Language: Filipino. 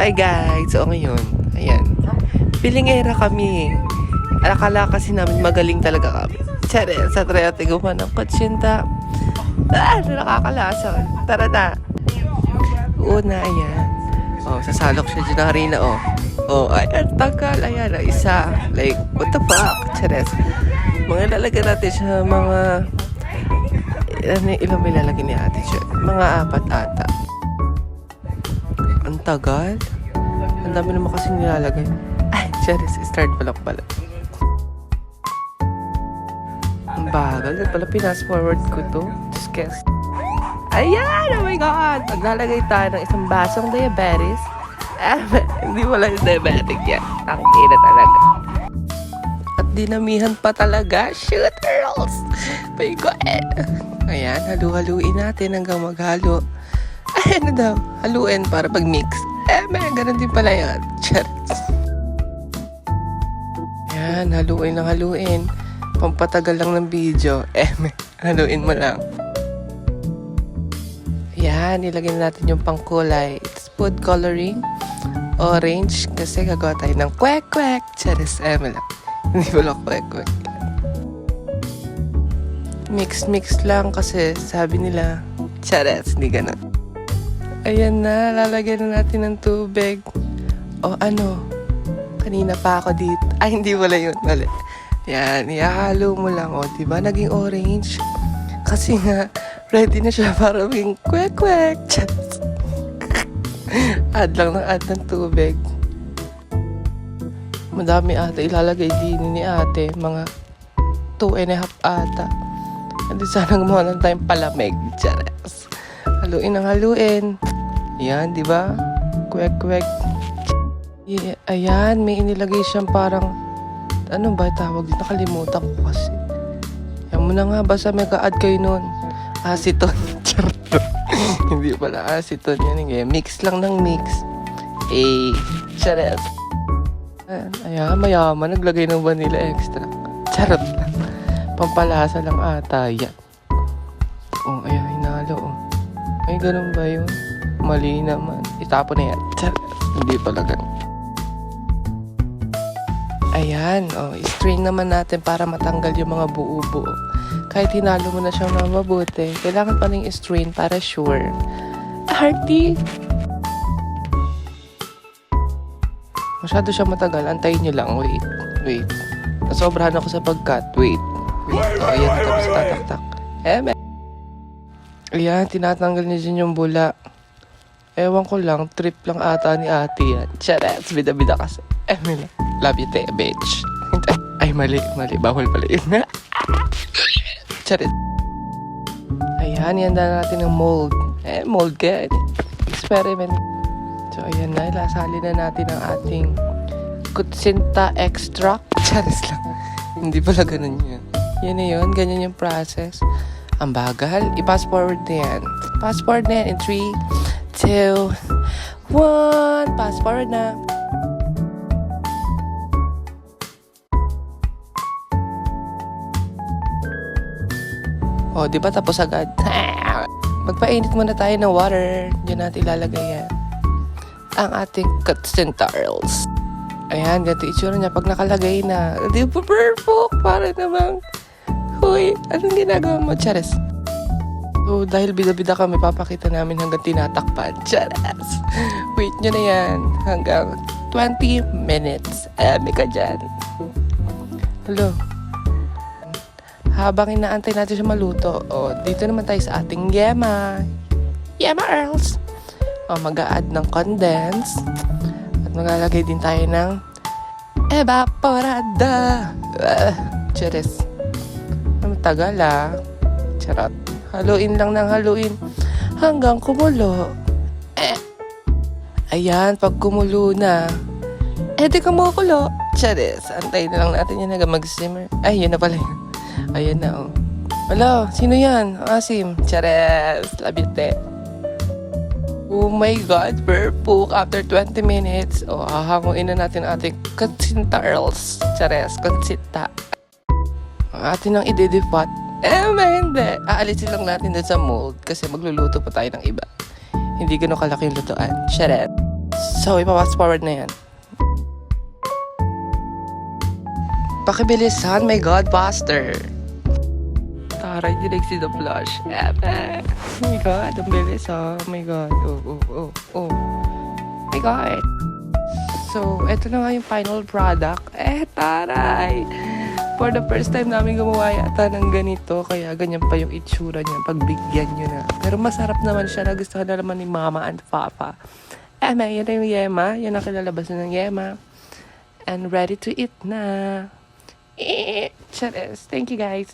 Hi guys! So ngayon, ayan. Pilingera kami. Akala kasi namin magaling talaga kami. Tsare, sa trete gumawa ng kutsinta. Nakakalason. Tara na. Una, ayan. Sasalok siya dyan ng harina, ayan, tagal. Ayan, isa. Like, what the fuck? Tsare. Mga lalagyan natin siya, mga... ilang may lalagyan ni ate siya? Mga 4 ata. Ang tagal. Ang dami naman kasing nilalagay. Ay, Charis, start pa lang pala. Ang bagal. Pala pinas-forward ko to. Just guess. Ayan! Oh my God! Maglalagay tayo ng isang basong diabetes. Hindi wala yung diabetic yan. Tangina talaga. At dinamihan pa talaga. Shoot, girls! My God! Ayan, halu-haluin natin hanggang maghalo. Ay, ano daw? Haluin para pag-mix. Ganun din pala yun. Charis. Yan, haluin lang haluin. Pampatagal lang ng video. Haluin mo lang. Yan, ilagay natin yung pangkulay. It's food coloring. Orange. Kasi gagawa tayo ng kwek-kwek. Charis, lang. Hindi pala kwek-kwek. Mix lang kasi sabi nila, charis, hindi ganun. Ayan na, lalagyan na natin ng tubig. Kanina pa ako dito. Ay, hindi wala yun. Mali. Yan, ihalo mo lang. Diba? Naging orange. Kasi nga, ready na siya para maging kwek-kwek. Add lang ng tubig. Madami ata ilalagay din ni ate. Mga 2.5 ata. Hindi sana gumawa ng tayong palamig. Chares. Haluin ang haluin. Ayan, di ba? Kwek-kwek. Ayan, may inilagay siyang parang, ano ba tawag dito? Nakalimutan ko kasi. Yan mo na nga, basta may ka-add kayo nun. Aceton. Hindi pala aceton yan. Mix lang ng mix. Charot. Ayan, mayaman. Naglagay ng vanilla extra. Charot lang. Pampalasa lang ata yan. Ayan, hinalo. Ay, ganun ba yun? Mali naman. Itapon na yan. Hindi pala ganun. Ayan, strain naman natin para matanggal yung mga buo-buo. Kahit hinalo mo na siyang na mabuti, kailangan pa rin strain para sure. Hearty! Masyado siya matagal. Antayin nyo lang. Wait. Nasobrahan ako sa pag-cut. Wait. Ayan, tapos tatak-tak. Ayan, tinatanggal niya dyan yung bula. Ewan ko lang, trip lang ata ni ate yan. Charets, bida-bida kasi. Love you, te, bitch. Ay, mali. Bawal pala yun. Charets. Ayan, ihanda natin ng mold. Mold kaya. Experiment. So, ayan na. Lasali na natin ang ating kutsinta extract. Charets lang. Hindi pala ganun yun. Yan na yun. Ganyan yung process. Ang bagal. I-pass forward na yan. Pass forward na yan in 3, 2, 1. Pass forward na. Diba tapos agad? Magpainit muna tayo ng water. Diyan natin ilalagay yan. Ang ating kutsinta rolls. Ayan, ganito itsura niya pag nakalagay na. Di ba perfect? Para namang, huy, anong ginagawa mo? Chares. So, dahil bida-bida kami, papakita namin hanggang tinatakpan. Chares. Wait nyo na yan. Hanggang 20 minutes. May ka dyan. Hello. Habang inaantay natin siya maluto, dito naman tayo sa ating yema. Yema Earls. Mag-a-add ng condense. At maglalagay din tayo ng evaporada. Cheers. Matagal Charot. Haluin lang ng haluin hanggang kumulo. Ayan, pag kumulo na, di kumukulo. Cheers. Antayin na lang natin yan hanggang mag-simmer. Ay, yun na pala yun. Ayan na, Hello, sino yan? Asim. Cheers. Love you, te. Oh my God, perfect. After 20 minutes, hahanguin na natin ating kutsinta rolls. Chares, kutsinta. Atin ang i-defat. Hindi. Aalisin lang natin dun sa mold kasi magluluto pa tayo ng iba. Hindi ganun kalaki yung lutuan. Chares. So, ipa-fast forward na yan. Pakibilisan, my Godbuster. Taray, dinig si The Blush. Epe. Oh my God, ang bilis oh. Oh my God. Oh. Oh my God. So, eto na nga yung final product. Taray! For the first time namin gumawa yata ng ganito, kaya ganyan pa yung itsura niya, pagbigyan nyo na. Pero masarap naman siya, nagustuhan na naman ni Mama and Papa. Yan na yung yema, yan ang kilalabas na ng yema. And ready to eat na. Charis. Thank you guys.